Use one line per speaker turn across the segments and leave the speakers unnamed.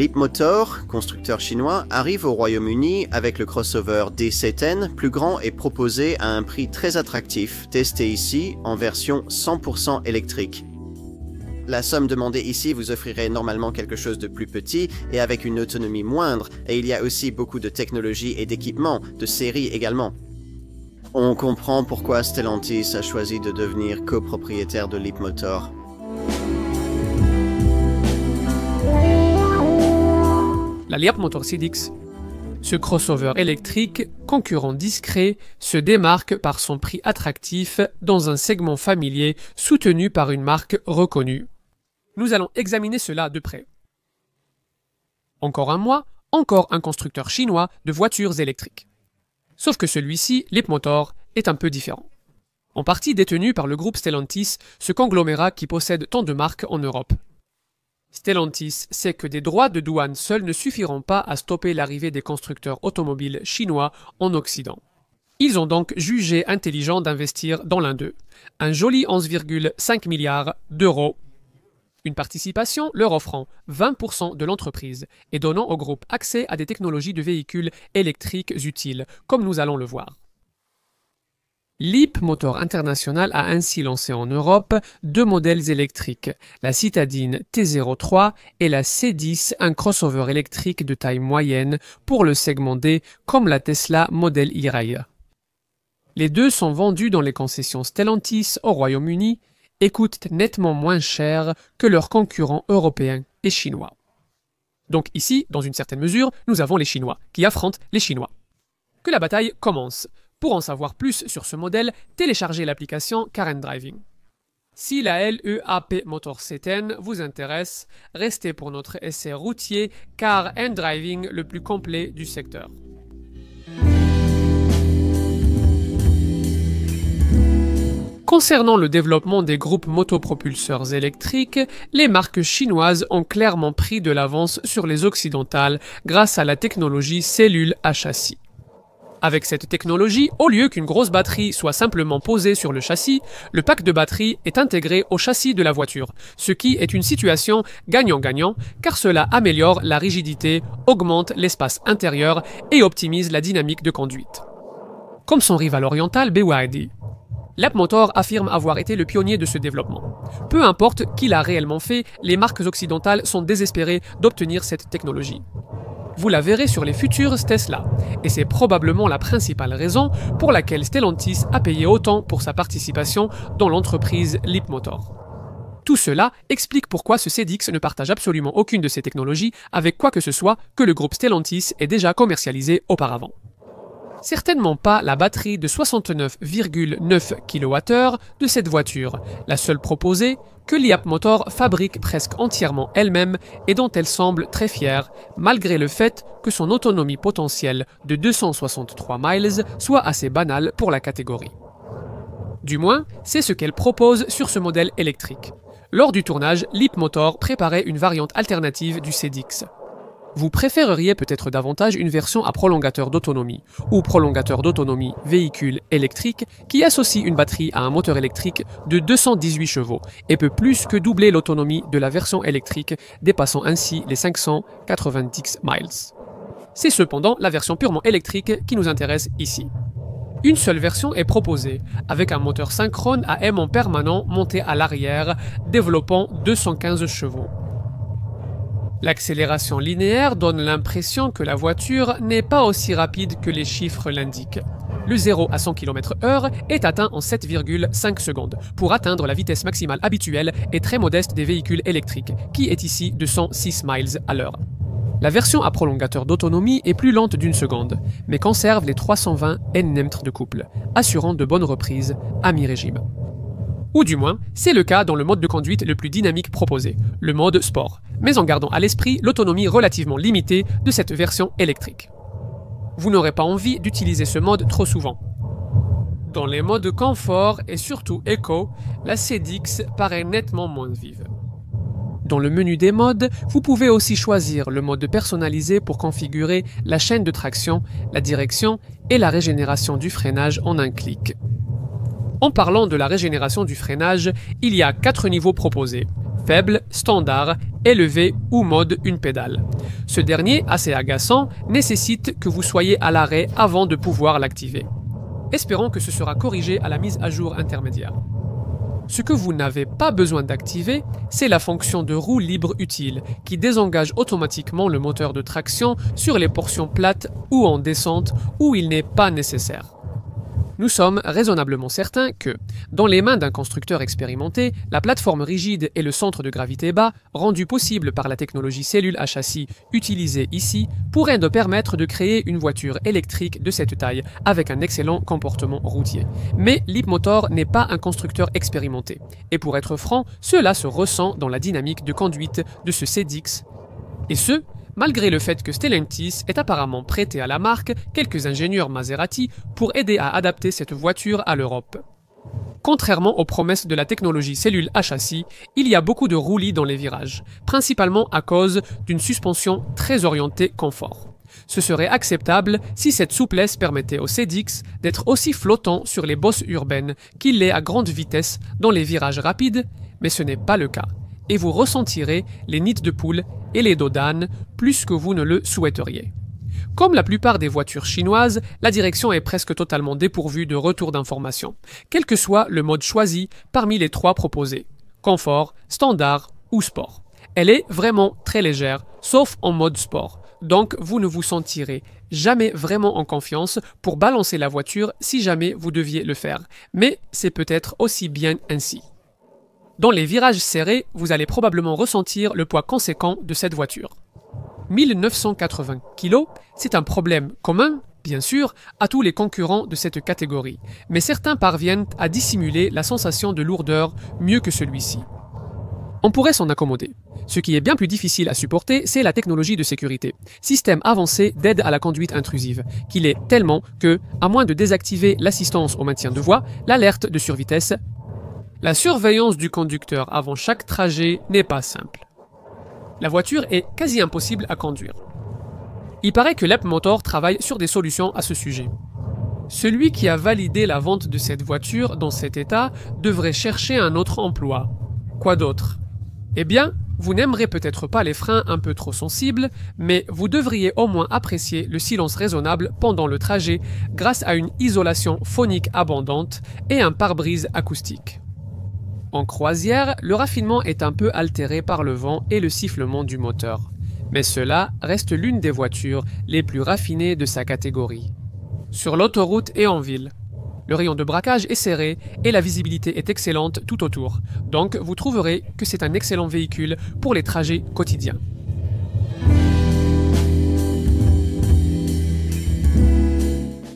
Leapmotor, constructeur chinois, arrive au Royaume-Uni avec le crossover D7N, plus grand et proposé à un prix très attractif, testé ici en version 100% électrique. La somme demandée ici vous offrirait normalement quelque chose de plus petit et avec une autonomie moindre, et il y a aussi beaucoup de technologie et d'équipements, de série également. On comprend pourquoi Stellantis a choisi de devenir copropriétaire de Leapmotor.
La Leapmotor CDX. Ce crossover électrique, concurrent discret, se démarque par son prix attractif dans un segment familier soutenu par une marque reconnue. Nous allons examiner cela de près. Encore un mois, encore un constructeur chinois de voitures électriques. Sauf que celui-ci, Leapmotor, est un peu différent. En partie détenu par le groupe Stellantis, ce conglomérat qui possède tant de marques en Europe. Stellantis sait que des droits de douane seuls ne suffiront pas à stopper l'arrivée des constructeurs automobiles chinois en Occident. Ils ont donc jugé intelligent d'investir dans l'un d'eux. Un joli 11,5 milliards d'euros. Une participation leur offrant 20% de l'entreprise et donnant au groupe accès à des technologies de véhicules électriques utiles, comme nous allons le voir. Leapmotor International a ainsi lancé en Europe deux modèles électriques, la Citadine T03 et la C10, un crossover électrique de taille moyenne pour le segment D comme la Tesla Model E-Ray. Les deux sont vendus dans les concessions Stellantis au Royaume-Uni et coûtent nettement moins cher que leurs concurrents européens et chinois. Donc ici, dans une certaine mesure, nous avons les Chinois qui affrontent les Chinois. Que la bataille commence. Pour en savoir plus sur ce modèle, téléchargez l'application Car & Driving. Si la LEAP Motor C10 vous intéresse, restez pour notre essai routier Car & Driving le plus complet du secteur. Concernant le développement des groupes motopropulseurs électriques, les marques chinoises ont clairement pris de l'avance sur les occidentales grâce à la technologie cellule à châssis. Avec cette technologie, au lieu qu'une grosse batterie soit simplement posée sur le châssis, le pack de batterie est intégré au châssis de la voiture, ce qui est une situation gagnant-gagnant car cela améliore la rigidité, augmente l'espace intérieur et optimise la dynamique de conduite. Comme son rival oriental BYD. Leapmotor affirme avoir été le pionnier de ce développement. Peu importe qui l'a réellement fait, les marques occidentales sont désespérées d'obtenir cette technologie. Vous la verrez sur les futures Tesla, et c'est probablement la principale raison pour laquelle Stellantis a payé autant pour sa participation dans l'entreprise Leapmotor. Tout cela explique pourquoi ce CDX ne partage absolument aucune de ces technologies avec quoi que ce soit que le groupe Stellantis ait déjà commercialisé auparavant. Certainement pas la batterie de 69,9 kWh de cette voiture, la seule proposée que Leapmotor fabrique presque entièrement elle-même et dont elle semble très fière, malgré le fait que son autonomie potentielle de 263 miles soit assez banale pour la catégorie. Du moins, c'est ce qu'elle propose sur ce modèle électrique. Lors du tournage, Leapmotor préparait une variante alternative du CDX. Vous préféreriez peut-être davantage une version à prolongateur d'autonomie ou prolongateur d'autonomie véhicule électrique qui associe une batterie à un moteur électrique de 218 chevaux et peut plus que doubler l'autonomie de la version électrique, dépassant ainsi les 590 miles. C'est cependant la version purement électrique qui nous intéresse ici. Une seule version est proposée, avec un moteur synchrone à aimant permanent monté à l'arrière, développant 215 chevaux. L'accélération linéaire donne l'impression que la voiture n'est pas aussi rapide que les chiffres l'indiquent. Le 0 à 100 km/h est atteint en 7,5 secondes, pour atteindre la vitesse maximale habituelle et très modeste des véhicules électriques, qui est ici de 106 miles à l'heure. La version à prolongateur d'autonomie est plus lente d'une seconde, mais conserve les 320 Nm de couple, assurant de bonnes reprises à mi-régime. Ou du moins, c'est le cas dans le mode de conduite le plus dynamique proposé, le mode sport, mais en gardant à l'esprit l'autonomie relativement limitée de cette version électrique. Vous n'aurez pas envie d'utiliser ce mode trop souvent. Dans les modes confort et surtout éco, la CDX paraît nettement moins vive. Dans le menu des modes, vous pouvez aussi choisir le mode personnalisé pour configurer la chaîne de traction, la direction et la régénération du freinage en un clic. En parlant de la régénération du freinage, il y a 4 niveaux proposés. faible, standard, élevé ou mode une pédale. Ce dernier, assez agaçant, nécessite que vous soyez à l'arrêt avant de pouvoir l'activer. Espérons que ce sera corrigé à la mise à jour intermédiaire. Ce que vous n'avez pas besoin d'activer, c'est la fonction de roue libre utile qui désengage automatiquement le moteur de traction sur les portions plates ou en descente où il n'est pas nécessaire. Nous sommes raisonnablement certains que, dans les mains d'un constructeur expérimenté, la plateforme rigide et le centre de gravité bas, rendus possibles par la technologie cellule à châssis utilisée ici, pourraient nous permettre de créer une voiture électrique de cette taille avec un excellent comportement routier. Mais Leapmotor n'est pas un constructeur expérimenté. Et pour être franc, cela se ressent dans la dynamique de conduite de ce CEDIX. Et ce, malgré le fait que Stellantis ait apparemment prêté à la marque quelques ingénieurs Maserati pour aider à adapter cette voiture à l'Europe. Contrairement aux promesses de la technologie cellule à châssis, il y a beaucoup de roulis dans les virages, principalement à cause d'une suspension très orientée confort. Ce serait acceptable si cette souplesse permettait au CEDIX d'être aussi flottant sur les bosses urbaines qu'il l'est à grande vitesse dans les virages rapides, mais ce n'est pas le cas. Et vous ressentirez les nids de poule et les dos d'âne plus que vous ne le souhaiteriez. Comme la plupart des voitures chinoises, la direction est presque totalement dépourvue de retour d'information, quel que soit le mode choisi parmi les trois proposés, confort, standard ou sport. Elle est vraiment très légère, sauf en mode sport, donc vous ne vous sentirez jamais vraiment en confiance pour balancer la voiture si jamais vous deviez le faire, mais c'est peut-être aussi bien ainsi. Dans les virages serrés, vous allez probablement ressentir le poids conséquent de cette voiture. 1980 kg, c'est un problème commun, bien sûr, à tous les concurrents de cette catégorie, mais certains parviennent à dissimuler la sensation de lourdeur mieux que celui-ci. On pourrait s'en accommoder. Ce qui est bien plus difficile à supporter, c'est la technologie de sécurité, système avancé d'aide à la conduite intrusive, qu'il est tellement que, à moins de désactiver l'assistance au maintien de voie, l'alerte de survitesse, la surveillance du conducteur avant chaque trajet n'est pas simple. La voiture est quasi impossible à conduire. Il paraît que Leapmotor travaille sur des solutions à ce sujet. Celui qui a validé la vente de cette voiture dans cet état devrait chercher un autre emploi. Quoi d'autre? Eh bien, vous n'aimerez peut-être pas les freins un peu trop sensibles, mais vous devriez au moins apprécier le silence raisonnable pendant le trajet grâce à une isolation phonique abondante et un pare-brise acoustique. En croisière, le raffinement est un peu altéré par le vent et le sifflement du moteur. Mais cela reste l'une des voitures les plus raffinées de sa catégorie. Sur l'autoroute et en ville, le rayon de braquage est serré et la visibilité est excellente tout autour. Donc vous trouverez que c'est un excellent véhicule pour les trajets quotidiens.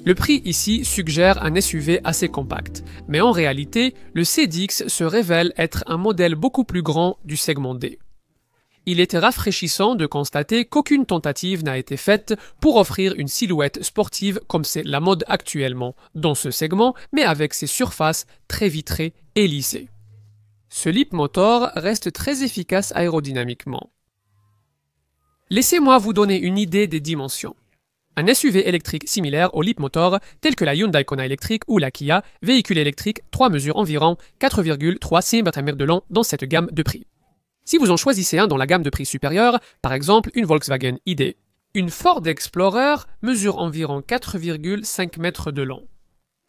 Le prix ici suggère un SUV assez compact, mais en réalité, le CEDIX se révèle être un modèle beaucoup plus grand du segment D. Il était rafraîchissant de constater qu'aucune tentative n'a été faite pour offrir une silhouette sportive comme c'est la mode actuellement dans ce segment, mais avec ses surfaces très vitrées et lissées. Ce Leapmotor reste très efficace aérodynamiquement. Laissez-moi vous donner une idée des dimensions. Un SUV électrique similaire au Leapmotor, tel que la Hyundai Kona électrique ou la Kia, véhicule électrique 3 mesure environ 4,3 cm de long dans cette gamme de prix. Si vous en choisissez un dans la gamme de prix supérieure, par exemple une Volkswagen ID, une Ford Explorer mesure environ 4,5 mètres de long.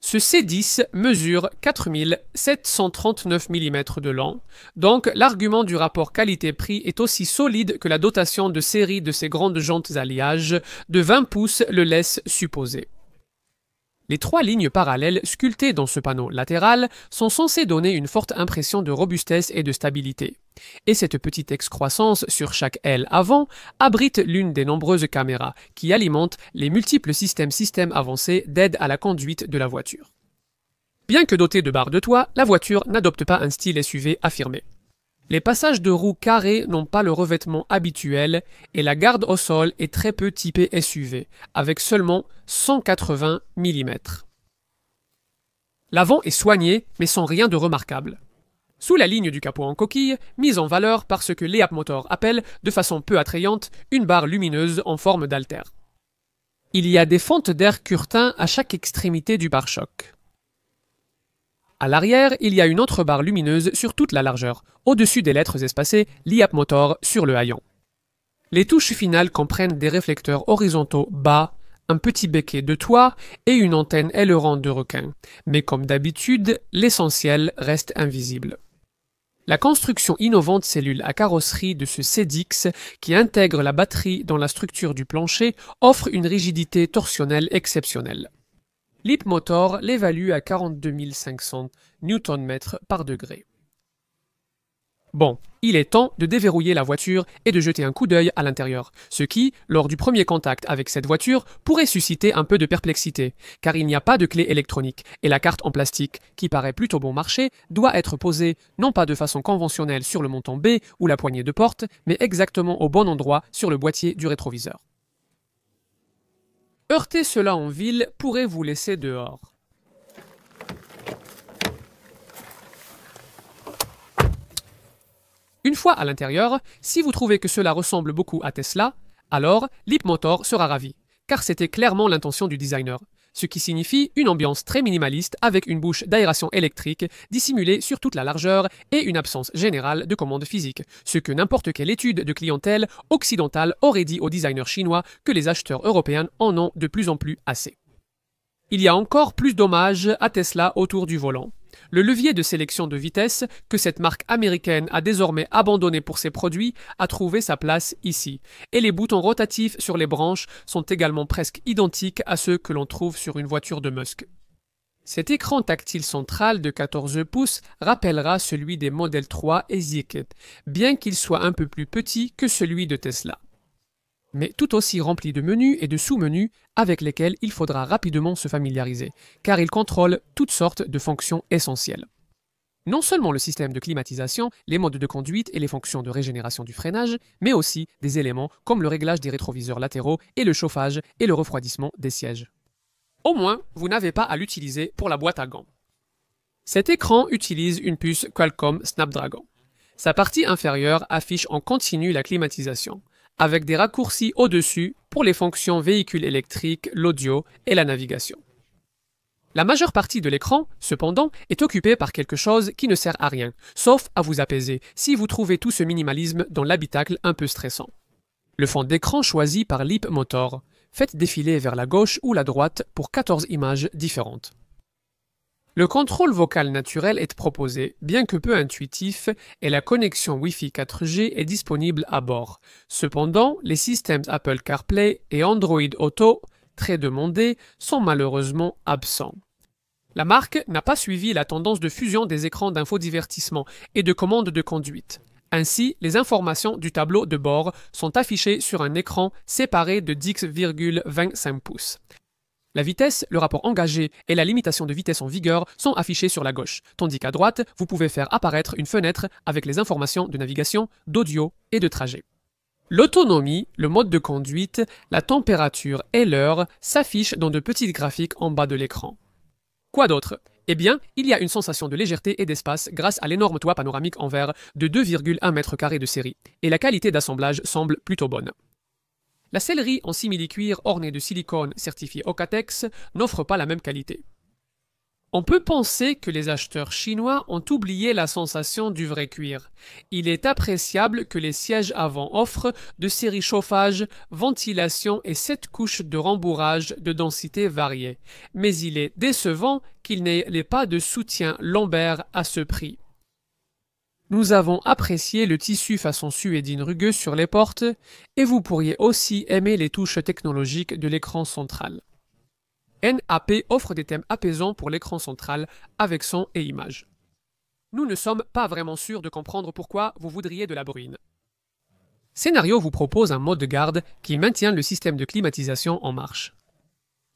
Ce C10 mesure 4739 mm de long, donc l'argument du rapport qualité-prix est aussi solide que la dotation de série de ces grandes jantes alliages de 20 pouces le laisse supposer. Les trois lignes parallèles sculptées dans ce panneau latéral sont censées donner une forte impression de robustesse et de stabilité. Et cette petite excroissance sur chaque aile avant abrite l'une des nombreuses caméras qui alimentent les multiples systèmes avancés d'aide à la conduite de la voiture. Bien que dotée de barres de toit, la voiture n'adopte pas un style SUV affirmé. Les passages de roues carrés n'ont pas le revêtement habituel et la garde au sol est très peu typée SUV, avec seulement 180 mm. L'avant est soigné, mais sans rien de remarquable. Sous la ligne du capot en coquille, mise en valeur par ce que Leapmotor appelle, de façon peu attrayante, une barre lumineuse en forme d'haltère. Il y a des fentes d'air Curtin à chaque extrémité du pare-choc. À l'arrière, il y a une autre barre lumineuse sur toute la largeur, au-dessus des lettres espacées LIAP Motor sur le haillon. Les touches finales comprennent des réflecteurs horizontaux bas, un petit becquet de toit et une antenne aileron de requin. Mais comme d'habitude, l'essentiel reste invisible. La construction innovante cellule à carrosserie de ce CEDIX, qui intègre la batterie dans la structure du plancher, offre une rigidité torsionnelle exceptionnelle. LIAP Motor l'évalue à 42 500 Nm par degré. Bon, il est temps de déverrouiller la voiture et de jeter un coup d'œil à l'intérieur, ce qui, lors du premier contact avec cette voiture, pourrait susciter un peu de perplexité, car il n'y a pas de clé électronique, et la carte en plastique, qui paraît plutôt bon marché, doit être posée non pas de façon conventionnelle sur le montant B ou la poignée de porte, mais exactement au bon endroit sur le boîtier du rétroviseur. Heurter cela en ville pourrait vous laisser dehors. Une fois à l'intérieur, si vous trouvez que cela ressemble beaucoup à Tesla, alors LIAP Motor sera ravi, car c'était clairement l'intention du designer, ce qui signifie une ambiance très minimaliste avec une bouche d'aération électrique dissimulée sur toute la largeur et une absence générale de commande physique, ce que n'importe quelle étude de clientèle occidentale aurait dit aux designers chinois que les acheteurs européens en ont de plus en plus assez. Il y a encore plus d'hommages à Tesla autour du volant. Le levier de sélection de vitesse, que cette marque américaine a désormais abandonné pour ses produits, a trouvé sa place ici. Et les boutons rotatifs sur les branches sont également presque identiques à ceux que l'on trouve sur une voiture de Musk. Cet écran tactile central de 14 pouces rappellera celui des Model 3 et Zeekr, bien qu'il soit un peu plus petit que celui de Tesla, mais tout aussi rempli de menus et de sous-menus avec lesquels il faudra rapidement se familiariser, car il contrôle toutes sortes de fonctions essentielles. Non seulement le système de climatisation, les modes de conduite et les fonctions de régénération du freinage, mais aussi des éléments comme le réglage des rétroviseurs latéraux et le chauffage et le refroidissement des sièges. Au moins, vous n'avez pas à l'utiliser pour la boîte à gants. Cet écran utilise une puce Qualcomm Snapdragon. Sa partie inférieure affiche en continu la climatisation, avec des raccourcis au-dessus pour les fonctions véhicule électrique, l'audio et la navigation. La majeure partie de l'écran, cependant, est occupée par quelque chose qui ne sert à rien, sauf à vous apaiser si vous trouvez tout ce minimalisme dans l'habitacle un peu stressant. Le fond d'écran choisi par LIAP Motor. Faites défiler vers la gauche ou la droite pour 14 images différentes. Le contrôle vocal naturel est proposé, bien que peu intuitif, et la connexion Wi-Fi 4G est disponible à bord. Cependant, les systèmes Apple CarPlay et Android Auto, très demandés, sont malheureusement absents. La marque n'a pas suivi la tendance de fusion des écrans d'infodivertissement et de commande de conduite. Ainsi, les informations du tableau de bord sont affichées sur un écran séparé de 10,25 pouces. La vitesse, le rapport engagé et la limitation de vitesse en vigueur sont affichés sur la gauche, tandis qu'à droite, vous pouvez faire apparaître une fenêtre avec les informations de navigation, d'audio et de trajet. L'autonomie, le mode de conduite, la température et l'heure s'affichent dans de petites graphiques en bas de l'écran. Quoi d'autre? Eh bien, il y a une sensation de légèreté et d'espace grâce à l'énorme toit panoramique en verre de 2,1 m² de série, et la qualité d'assemblage semble plutôt bonne. La sellerie en simili-cuir ornée de silicone certifié Ocatex n'offre pas la même qualité. On peut penser que les acheteurs chinois ont oublié la sensation du vrai cuir. Il est appréciable que les sièges avant offrent de série chauffage, ventilation et 7 couches de rembourrage de densité variée. Mais il est décevant qu'il n'y ait pas de soutien lombaire à ce prix. Nous avons apprécié le tissu façon suédine rugueux sur les portes et vous pourriez aussi aimer les touches technologiques de l'écran central. NAP offre des thèmes apaisants pour l'écran central avec son et images. Nous ne sommes pas vraiment sûrs de comprendre pourquoi vous voudriez de la bruine. Scénario vous propose un mode de garde qui maintient le système de climatisation en marche.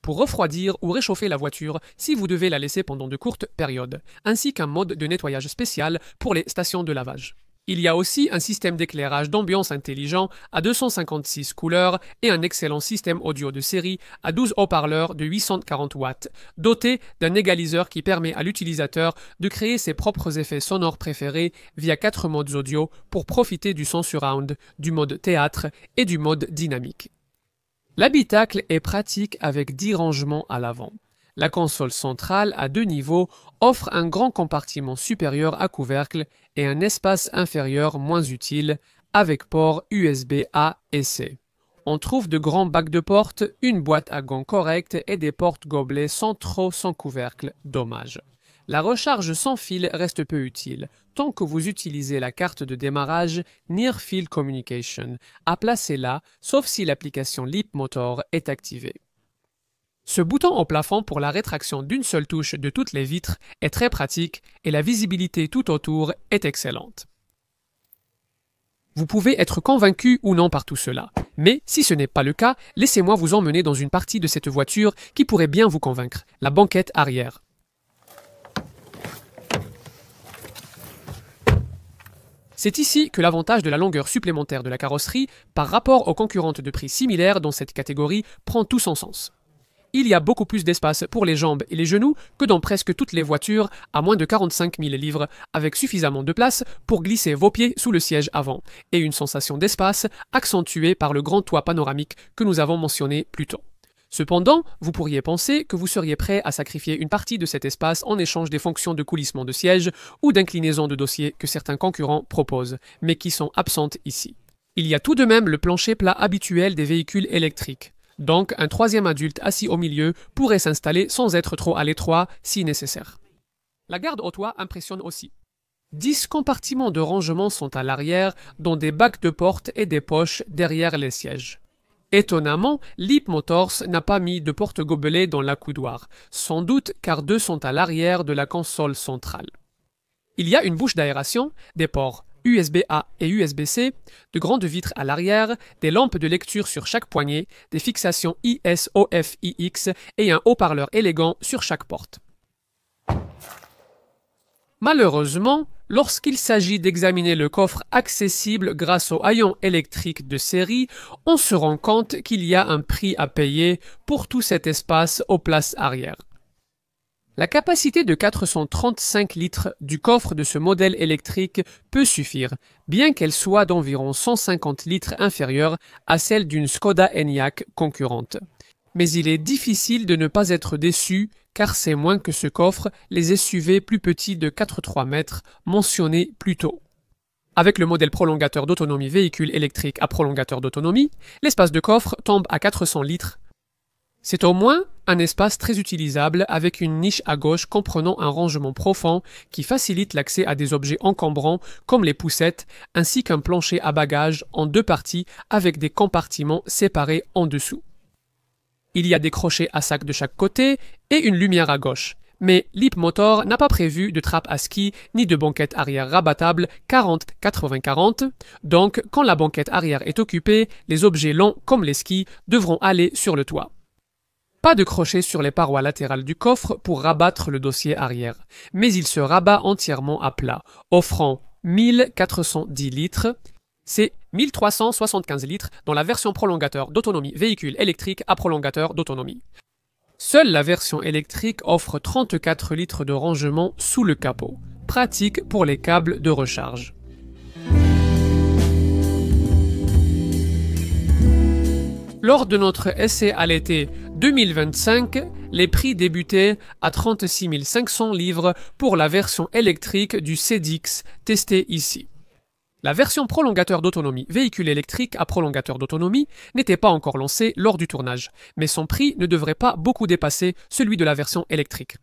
Pour refroidir ou réchauffer la voiture si vous devez la laisser pendant de courtes périodes, ainsi qu'un mode de nettoyage spécial pour les stations de lavage. Il y a aussi un système d'éclairage d'ambiance intelligent à 256 couleurs et un excellent système audio de série à 12 haut-parleurs de 840 watts, doté d'un égaliseur qui permet à l'utilisateur de créer ses propres effets sonores préférés via 4 modes audio pour profiter du son surround, du mode théâtre et du mode dynamique. L'habitacle est pratique avec 10 rangements à l'avant. La console centrale à 2 niveaux offre un grand compartiment supérieur à couvercle et un espace inférieur moins utile avec ports USB A et C. On trouve de grands bacs de porte, une boîte à gants correcte et des portes gobelets centraux sans couvercle. Dommage. La recharge sans fil reste peu utile, tant que vous utilisez la carte de démarrage Near Field Communication, à placer là, sauf si l'application Leap Motor est activée. Ce bouton au plafond pour la rétraction d'une seule touche de toutes les vitres est très pratique et la visibilité tout autour est excellente. Vous pouvez être convaincu ou non par tout cela, mais si ce n'est pas le cas, laissez-moi vous emmener dans une partie de cette voiture qui pourrait bien vous convaincre, la banquette arrière. C'est ici que l'avantage de la longueur supplémentaire de la carrosserie par rapport aux concurrentes de prix similaires dans cette catégorie prend tout son sens. Il y a beaucoup plus d'espace pour les jambes et les genoux que dans presque toutes les voitures à moins de 45 000 livres, avec suffisamment de place pour glisser vos pieds sous le siège avant, et une sensation d'espace accentuée par le grand toit panoramique que nous avons mentionné plus tôt. Cependant, vous pourriez penser que vous seriez prêt à sacrifier une partie de cet espace en échange des fonctions de coulissement de siège ou d'inclinaison de dossier que certains concurrents proposent, mais qui sont absentes ici. Il y a tout de même le plancher plat habituel des véhicules électriques. Donc, un troisième adulte assis au milieu pourrait s'installer sans être trop à l'étroit si nécessaire. La garde au toit impressionne aussi. 10 compartiments de rangement sont à l'arrière, dont des bacs de porte et des poches derrière les sièges. Étonnamment, Leap Motors n'a pas mis de porte-gobelets dans l'accoudoir, sans doute car 2 sont à l'arrière de la console centrale. Il y a une bouche d'aération, des ports USB-A et USB-C, de grandes vitres à l'arrière, des lampes de lecture sur chaque poignée, des fixations ISOFIX et un haut-parleur élégant sur chaque porte. Malheureusement, lorsqu'il s'agit d'examiner le coffre accessible grâce au haillon électrique de série, on se rend compte qu'il y a un prix à payer pour tout cet espace aux places arrière. La capacité de 435 litres du coffre de ce modèle électrique peut suffire, bien qu'elle soit d'environ 150 litres inférieure à celle d'une Skoda Enyaq concurrente. Mais il est difficile de ne pas être déçu, car c'est moins que ce coffre, les SUV plus petits de 4,3 mètres mentionnés plus tôt. Avec le modèle prolongateur d'autonomie véhicule électrique à prolongateur d'autonomie, l'espace de coffre tombe à 400 litres. C'est au moins un espace très utilisable avec une niche à gauche comprenant un rangement profond qui facilite l'accès à des objets encombrants comme les poussettes ainsi qu'un plancher à bagages en 2 parties avec des compartiments séparés en dessous. Il y a des crochets à sac de chaque côté et une lumière à gauche. Mais Leap Motor n'a pas prévu de trappe à ski ni de banquette arrière rabattable 40-80-40, donc quand la banquette arrière est occupée, les objets longs comme les skis devront aller sur le toit. Pas de crochet sur les parois latérales du coffre pour rabattre le dossier arrière, mais il se rabat entièrement à plat, offrant 1410 litres. C'est 1375 litres dans la version prolongateur d'autonomie véhicule électrique à prolongateur d'autonomie. Seule la version électrique offre 34 litres de rangement sous le capot, pratique pour les câbles de recharge. Lors de notre essai à l'été 2025, les prix débutaient à 36 500 livres pour la version électrique du CEDIX testée ici. La version prolongateur d'autonomie véhicule électrique à prolongateur d'autonomie n'était pas encore lancée lors du tournage, mais son prix ne devrait pas beaucoup dépasser celui de la version électrique.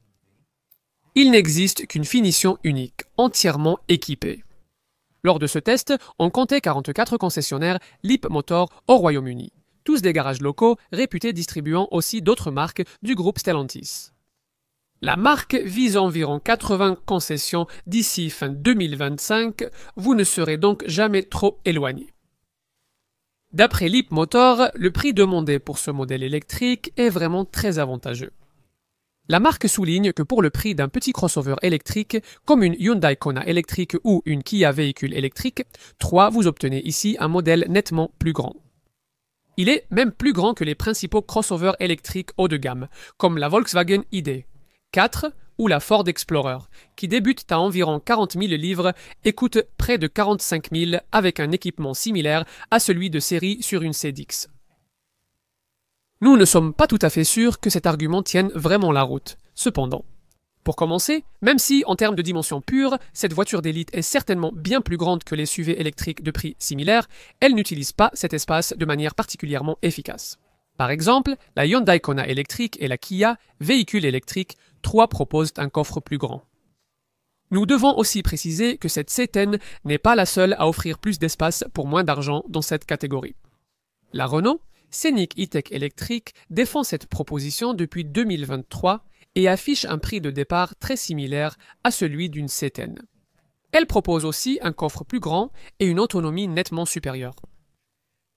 Il n'existe qu'une finition unique, entièrement équipée. Lors de ce test, on comptait 44 concessionnaires Leap Motor au Royaume-Uni. Tous des garages locaux réputés distribuant aussi d'autres marques du groupe Stellantis. La marque vise environ 80 concessions d'ici fin 2025, vous ne serez donc jamais trop éloigné. D'après Leap Motor, le prix demandé pour ce modèle électrique est vraiment très avantageux. La marque souligne que pour le prix d'un petit crossover électrique, comme une Hyundai Kona électrique ou une Kia véhicule électrique, 3, vous obtenez ici un modèle nettement plus grand. Il est même plus grand que les principaux crossovers électriques haut de gamme, comme la Volkswagen ID. 4 ou la Ford Explorer, qui débute à environ 40 000 livres et coûte près de 45 000 avec un équipement similaire à celui de série sur une CEDIX. Nous ne sommes pas tout à fait sûrs que cet argument tienne vraiment la route. Cependant, pour commencer, même si, en termes de dimension pure, cette voiture d'élite est certainement bien plus grande que les SUV électriques de prix similaires, elle n'utilise pas cet espace de manière particulièrement efficace. Par exemple, la Hyundai Kona électrique et la Kia, véhicule électrique, 3 proposent un coffre plus grand. Nous devons aussi préciser que cette C10 n'est pas la seule à offrir plus d'espace pour moins d'argent dans cette catégorie. La Renault, Scenic E-Tech électrique, défend cette proposition depuis 2023 et affiche un prix de départ très similaire à celui d'une C10. Elle propose aussi un coffre plus grand et une autonomie nettement supérieure.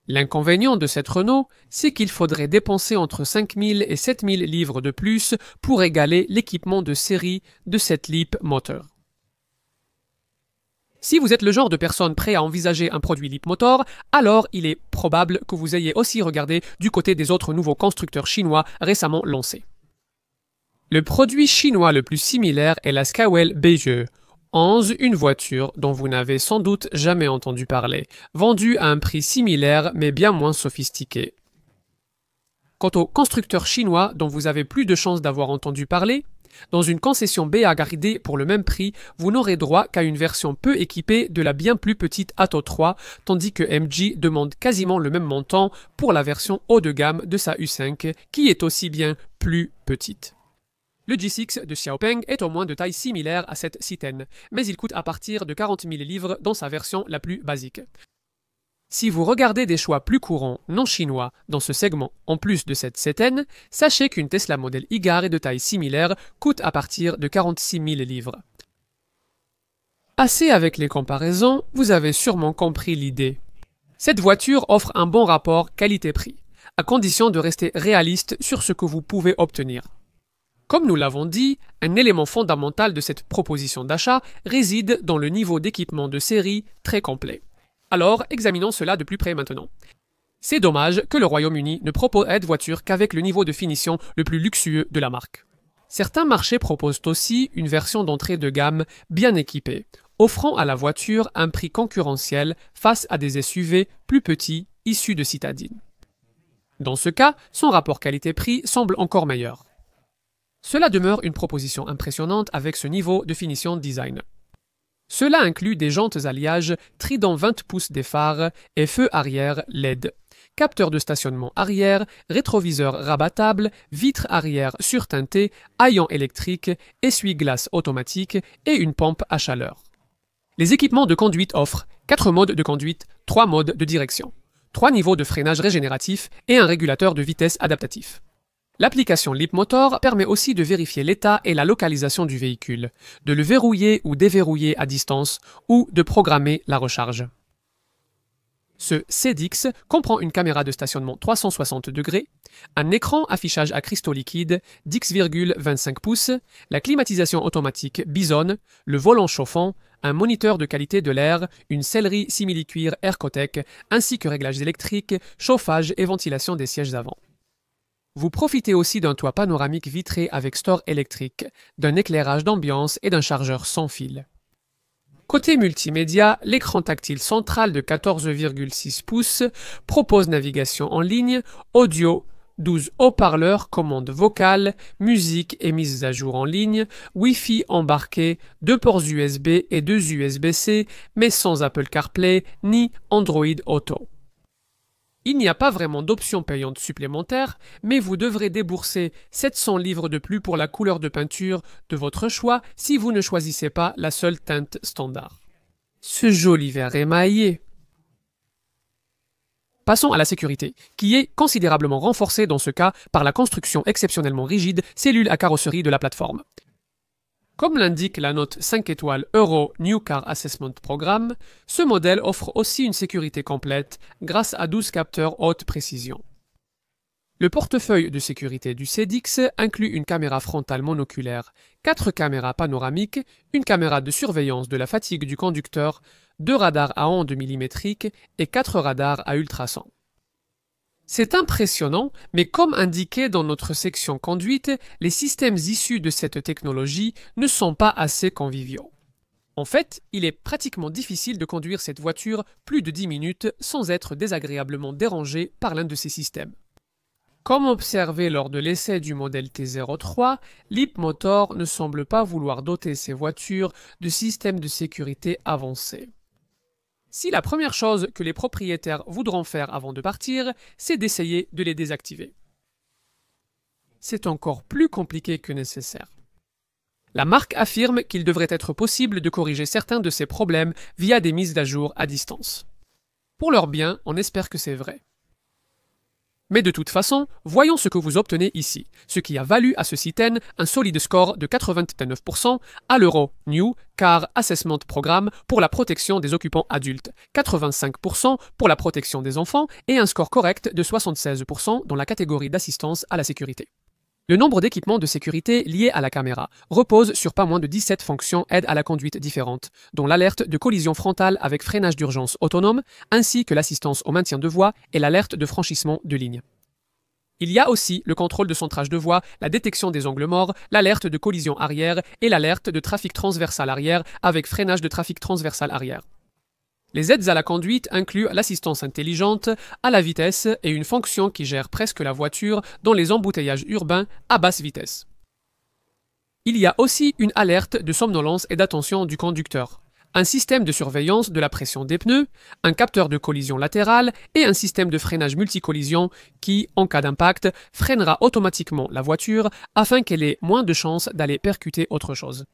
L'inconvénient de cette Renault, c'est qu'il faudrait dépenser entre 5 000 et 7 000 livres de plus pour égaler l'équipement de série de cette Leap Motor. Si vous êtes le genre de personne prêt à envisager un produit Leap Motor, alors il est probable que vous ayez aussi regardé du côté des autres nouveaux constructeurs chinois récemment lancés. Le produit chinois le plus similaire est la Skywell BGE, 11, une voiture dont vous n'avez sans doute jamais entendu parler, vendue à un prix similaire mais bien moins sophistiqué. Quant au constructeur chinois dont vous avez plus de chances d'avoir entendu parler, dans une concession BA gardée pour le même prix, vous n'aurez droit qu'à une version peu équipée de la bien plus petite Atto 3, tandis que MG demande quasiment le même montant pour la version haut de gamme de sa U5, qui est aussi bien plus petite. Le G6 de Xiaopeng est au moins de taille similaire à cette C10, mais il coûte à partir de 40 000 livres dans sa version la plus basique. Si vous regardez des choix plus courants non chinois dans ce segment en plus de cette C10, sachez qu'une Tesla Model Y de taille similaire coûte à partir de 46 000 livres. Assez avec les comparaisons, vous avez sûrement compris l'idée. Cette voiture offre un bon rapport qualité-prix, à condition de rester réaliste sur ce que vous pouvez obtenir. Comme nous l'avons dit, un élément fondamental de cette proposition d'achat réside dans le niveau d'équipement de série très complet. Alors, examinons cela de plus près maintenant. C'est dommage que le Royaume-Uni ne propose cette voiture qu'avec le niveau de finition le plus luxueux de la marque. Certains marchés proposent aussi une version d'entrée de gamme bien équipée, offrant à la voiture un prix concurrentiel face à des SUV plus petits issus de citadines. Dans ce cas, son rapport qualité-prix semble encore meilleur. Cela demeure une proposition impressionnante avec ce niveau de finition design. Cela inclut des jantes alliage Trident 20 pouces des phares et feux arrière LED, capteur de stationnement arrière, rétroviseur rabattable, vitres arrière surteintées, haillons électriques, essuie-glace automatique et une pompe à chaleur. Les équipements de conduite offrent 4 modes de conduite, 3 modes de direction, 3 niveaux de freinage régénératif et un régulateur de vitesse adaptatif. L'application Leap Motor permet aussi de vérifier l'état et la localisation du véhicule, de le verrouiller ou déverrouiller à distance ou de programmer la recharge. Ce CDX comprend une caméra de stationnement 360 degrés, un écran affichage à cristaux liquides d'X,25 pouces, la climatisation automatique Bison, le volant chauffant, un moniteur de qualité de l'air, une sellerie simili-cuir Aircotech, ainsi que réglages électriques, chauffage et ventilation des sièges avant. Vous profitez aussi d'un toit panoramique vitré avec store électrique, d'un éclairage d'ambiance et d'un chargeur sans fil. Côté multimédia, l'écran tactile central de 14,6 pouces propose navigation en ligne, audio, 12 haut-parleurs, commandes vocales, musique et mises à jour en ligne, Wi-Fi embarqué, 2 ports USB et 2 USB-C, mais sans Apple CarPlay ni Android Auto. Il n'y a pas vraiment d'option payante supplémentaire, mais vous devrez débourser 700 livres de plus pour la couleur de peinture de votre choix si vous ne choisissez pas la seule teinte standard. Ce joli vert émaillé. Passons à la sécurité, qui est considérablement renforcée dans ce cas par la construction exceptionnellement rigide cellule à carrosserie de la plateforme. Comme l'indique la note 5 étoiles Euro New Car Assessment Programme, ce modèle offre aussi une sécurité complète grâce à 12 capteurs haute précision. Le portefeuille de sécurité du CDX inclut une caméra frontale monoculaire, 4 caméras panoramiques, une caméra de surveillance de la fatigue du conducteur, 2 radars à ondes millimétriques et 4 radars à ultrasons. C'est impressionnant, mais comme indiqué dans notre section conduite, les systèmes issus de cette technologie ne sont pas assez conviviaux. En fait, il est pratiquement difficile de conduire cette voiture plus de 10 minutes sans être désagréablement dérangé par l'un de ces systèmes. Comme observé lors de l'essai du modèle T03, Leapmotor ne semble pas vouloir doter ses voitures de systèmes de sécurité avancés. Si la première chose que les propriétaires voudront faire avant de partir, c'est d'essayer de les désactiver. C'est encore plus compliqué que nécessaire. La marque affirme qu'il devrait être possible de corriger certains de ces problèmes via des mises à jour à distance. Pour leur bien, on espère que c'est vrai. Mais de toute façon, voyons ce que vous obtenez ici, ce qui a valu à ce système un solide score de 89% à l'Euro New Car Assessment Programme pour la protection des occupants adultes, 85% pour la protection des enfants et un score correct de 76% dans la catégorie d'assistance à la sécurité. Le nombre d'équipements de sécurité liés à la caméra repose sur pas moins de 17 fonctions aide à la conduite différentes, dont l'alerte de collision frontale avec freinage d'urgence autonome, ainsi que l'assistance au maintien de voie et l'alerte de franchissement de ligne. Il y a aussi le contrôle de centrage de voie, la détection des angles morts, l'alerte de collision arrière et l'alerte de trafic transversal arrière avec freinage de trafic transversal arrière. Les aides à la conduite incluent l'assistance intelligente à la vitesse et une fonction qui gère presque la voiture dans les embouteillages urbains à basse vitesse. Il y a aussi une alerte de somnolence et d'attention du conducteur, un système de surveillance de la pression des pneus, un capteur de collision latérale et un système de freinage multicollision qui, en cas d'impact, freinera automatiquement la voiture afin qu'elle ait moins de chances d'aller percuter autre chose.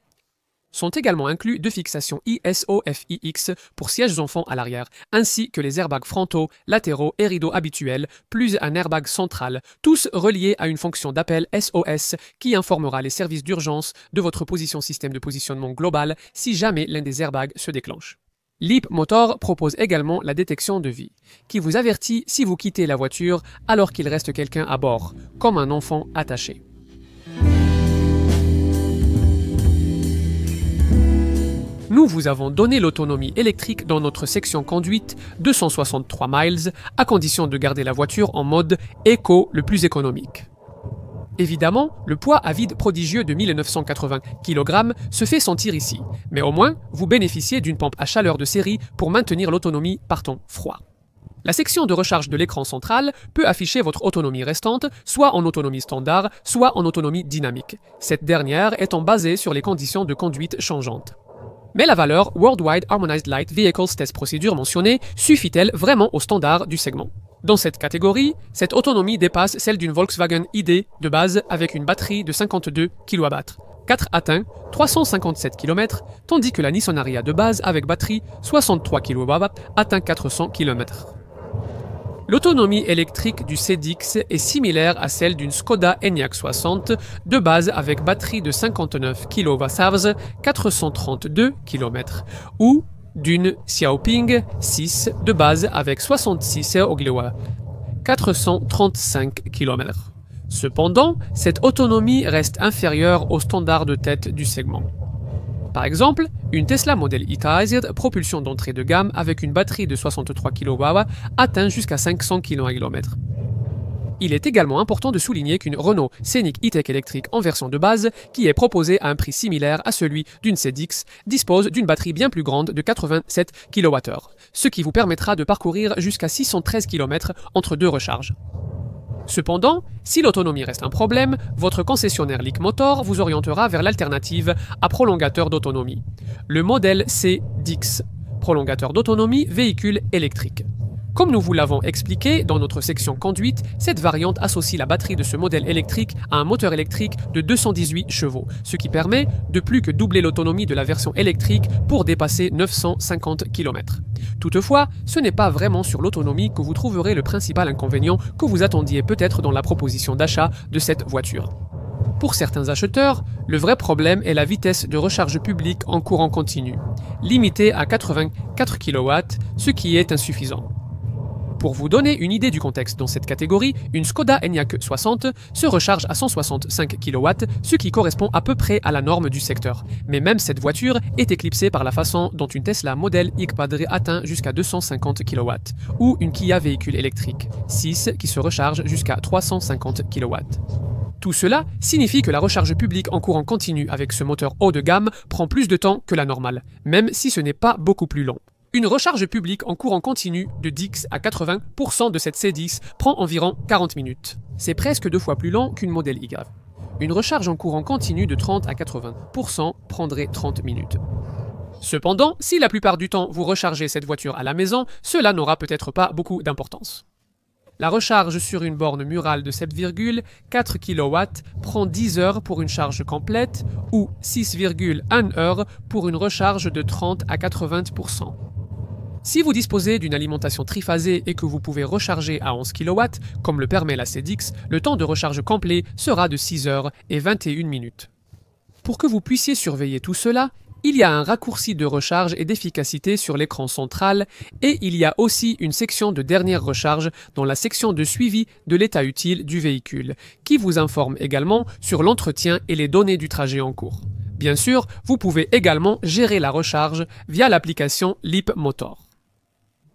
Sont également inclus deux fixations ISOFIX pour sièges enfants à l'arrière, ainsi que les airbags frontaux, latéraux et rideaux habituels, plus un airbag central, tous reliés à une fonction d'appel SOS qui informera les services d'urgence de votre position système de positionnement global si jamais l'un des airbags se déclenche. Leapmotor propose également la détection de vie, qui vous avertit si vous quittez la voiture alors qu'il reste quelqu'un à bord, comme un enfant attaché. Nous vous avons donné l'autonomie électrique dans notre section conduite 263 miles, à condition de garder la voiture en mode éco le plus économique. Évidemment, le poids à vide prodigieux de 1980 kg se fait sentir ici, mais au moins, vous bénéficiez d'une pompe à chaleur de série pour maintenir l'autonomie par temps froid. La section de recharge de l'écran central peut afficher votre autonomie restante, soit en autonomie standard, soit en autonomie dynamique, cette dernière étant basée sur les conditions de conduite changeantes. Mais la valeur Worldwide Harmonized Light Vehicles Test Procedure mentionnée suffit-elle vraiment au standard du segment? Dans cette catégorie, cette autonomie dépasse celle d'une Volkswagen ID de base avec une batterie de 52 kWh. 4 atteint 357 km, tandis que la Nissan Ariya de base avec batterie 63 kWh atteint 400 km. L'autonomie électrique du C-Dix est similaire à celle d'une Skoda Enyaq 60 de base avec batterie de 59 kWh 432 km ou d'une Xiaoping 6 de base avec 66 kWh 435 km. Cependant, cette autonomie reste inférieure au standard de tête du segment. Par exemple, une Tesla Model E-Tized, propulsion d'entrée de gamme avec une batterie de 63 kWh, atteint jusqu'à 500 km. Il est également important de souligner qu'une Renault Scenic E-Tech électrique en version de base, qui est proposée à un prix similaire à celui d'une C-Dix, dispose d'une batterie bien plus grande de 87 kWh, ce qui vous permettra de parcourir jusqu'à 613 km entre deux recharges. Cependant, si l'autonomie reste un problème, votre concessionnaire Leapmotor vous orientera vers l'alternative à prolongateur d'autonomie, le modèle C-Dix, prolongateur d'autonomie véhicule électrique. Comme nous vous l'avons expliqué dans notre section conduite, cette variante associe la batterie de ce modèle électrique à un moteur électrique de 218 chevaux, ce qui permet de plus que doubler l'autonomie de la version électrique pour dépasser 950 km. Toutefois, ce n'est pas vraiment sur l'autonomie que vous trouverez le principal inconvénient que vous attendiez peut-être dans la proposition d'achat de cette voiture. Pour certains acheteurs, le vrai problème est la vitesse de recharge publique en courant continu, limitée à 84 kW, ce qui est insuffisant. Pour vous donner une idée du contexte dans cette catégorie, une Skoda Enyaq 60 se recharge à 165 kW, ce qui correspond à peu près à la norme du secteur. Mais même cette voiture est éclipsée par la façon dont une Tesla Model Y Padre atteint jusqu'à 250 kW, ou une Kia véhicule électrique 6 qui se recharge jusqu'à 350 kW. Tout cela signifie que la recharge publique en courant continu avec ce moteur haut de gamme prend plus de temps que la normale, même si ce n'est pas beaucoup plus long. Une recharge publique en courant continu de 10 à 80% de cette C10 prend environ 40 minutes. C'est presque 2 fois plus lent qu'une Model Y. Une recharge en courant continu de 30 à 80% prendrait 30 minutes. Cependant, si la plupart du temps vous rechargez cette voiture à la maison, cela n'aura peut-être pas beaucoup d'importance. La recharge sur une borne murale de 7,4 kW prend 10 heures pour une charge complète ou 6,1 heures pour une recharge de 30 à 80%. Si vous disposez d'une alimentation triphasée et que vous pouvez recharger à 11 kW, comme le permet la C10, le temps de recharge complet sera de 6 heures et 21 minutes. Pour que vous puissiez surveiller tout cela, il y a un raccourci de recharge et d'efficacité sur l'écran central et il y a aussi une section de dernière recharge dans la section de suivi de l'état utile du véhicule, qui vous informe également sur l'entretien et les données du trajet en cours. Bien sûr, vous pouvez également gérer la recharge via l'application Leapmotor.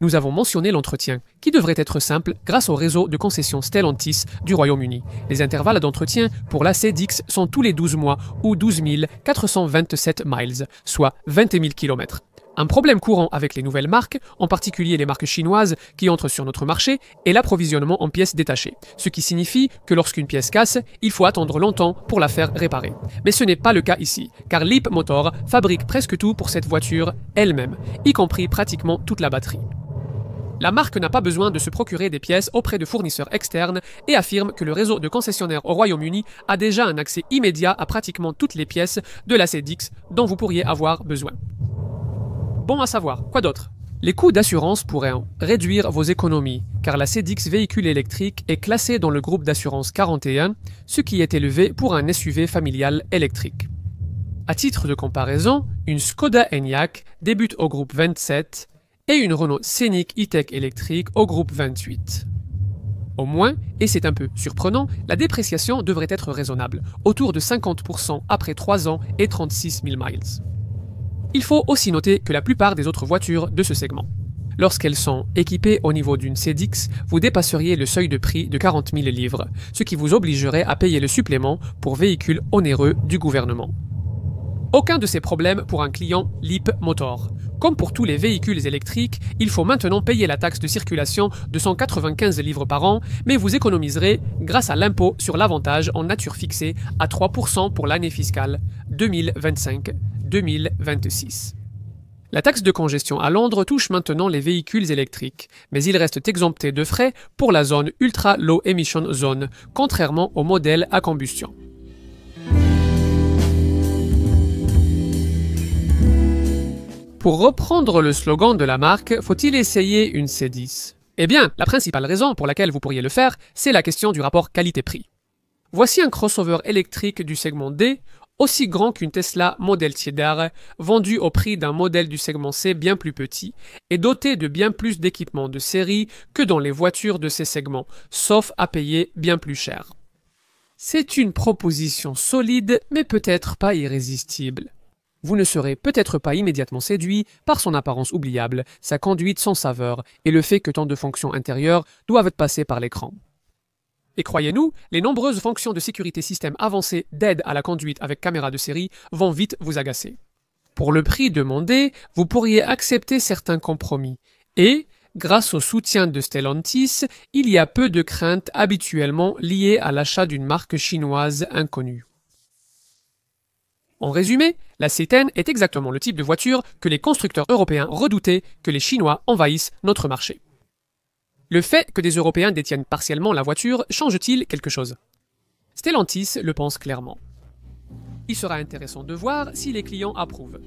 Nous avons mentionné l'entretien, qui devrait être simple grâce au réseau de concessions Stellantis du Royaume-Uni. Les intervalles d'entretien pour la C10 sont tous les 12 mois ou 12 427 miles, soit 20 000 km. Un problème courant avec les nouvelles marques, en particulier les marques chinoises qui entrent sur notre marché, est l'approvisionnement en pièces détachées, ce qui signifie que lorsqu'une pièce casse, il faut attendre longtemps pour la faire réparer. Mais ce n'est pas le cas ici, car Leapmotor fabrique presque tout pour cette voiture elle-même, y compris pratiquement toute la batterie. La marque n'a pas besoin de se procurer des pièces auprès de fournisseurs externes et affirme que le réseau de concessionnaires au Royaume-Uni a déjà un accès immédiat à pratiquement toutes les pièces de la C10 dont vous pourriez avoir besoin. Bon à savoir, quoi d'autre? Les coûts d'assurance pourraient réduire vos économies, car la C10 véhicule électrique est classée dans le groupe d'assurance 41, ce qui est élevé pour un SUV familial électrique. À titre de comparaison, une Skoda Enyaq débute au groupe 27 et une Renault Scénic E-Tech électrique au groupe 28. Au moins, et c'est un peu surprenant, la dépréciation devrait être raisonnable, autour de 50% après 3 ans et 36 000 miles. Il faut aussi noter que la plupart des autres voitures de ce segment, lorsqu'elles sont équipées au niveau d'une C10, vous dépasseriez le seuil de prix de 40 000 livres, ce qui vous obligerait à payer le supplément pour véhicules onéreux du gouvernement. Aucun de ces problèmes pour un client Leapmotor. Comme pour tous les véhicules électriques, il faut maintenant payer la taxe de circulation de 195 livres par an, mais vous économiserez grâce à l'impôt sur l'avantage en nature fixé à 3% pour l'année fiscale 2025-2026. La taxe de congestion à Londres touche maintenant les véhicules électriques, mais ils restent exemptés de frais pour la zone Ultra Low Emission Zone, contrairement aux modèles à combustion. Pour reprendre le slogan de la marque, faut-il essayer une C10? Eh bien, la principale raison pour laquelle vous pourriez le faire, c'est la question du rapport qualité-prix. Voici un crossover électrique du segment D, aussi grand qu'une Tesla Model Cedar, vendu au prix d'un modèle du segment C bien plus petit et doté de bien plus d'équipements de série que dans les voitures de ces segments, sauf à payer bien plus cher. C'est une proposition solide, mais peut-être pas irrésistible. Vous ne serez peut-être pas immédiatement séduit par son apparence oubliable, sa conduite sans saveur et le fait que tant de fonctions intérieures doivent passer par l'écran. Et croyez-nous, les nombreuses fonctions de sécurité système avancées d'aide à la conduite avec caméra de série vont vite vous agacer. Pour le prix demandé, vous pourriez accepter certains compromis et, grâce au soutien de Stellantis, il y a peu de craintes habituellement liées à l'achat d'une marque chinoise inconnue. En résumé, la C10 est exactement le type de voiture que les constructeurs européens redoutaient que les Chinois envahissent notre marché. Le fait que des Européens détiennent partiellement la voiture change-t-il quelque chose? Stellantis le pense clairement. Il sera intéressant de voir si les clients approuvent.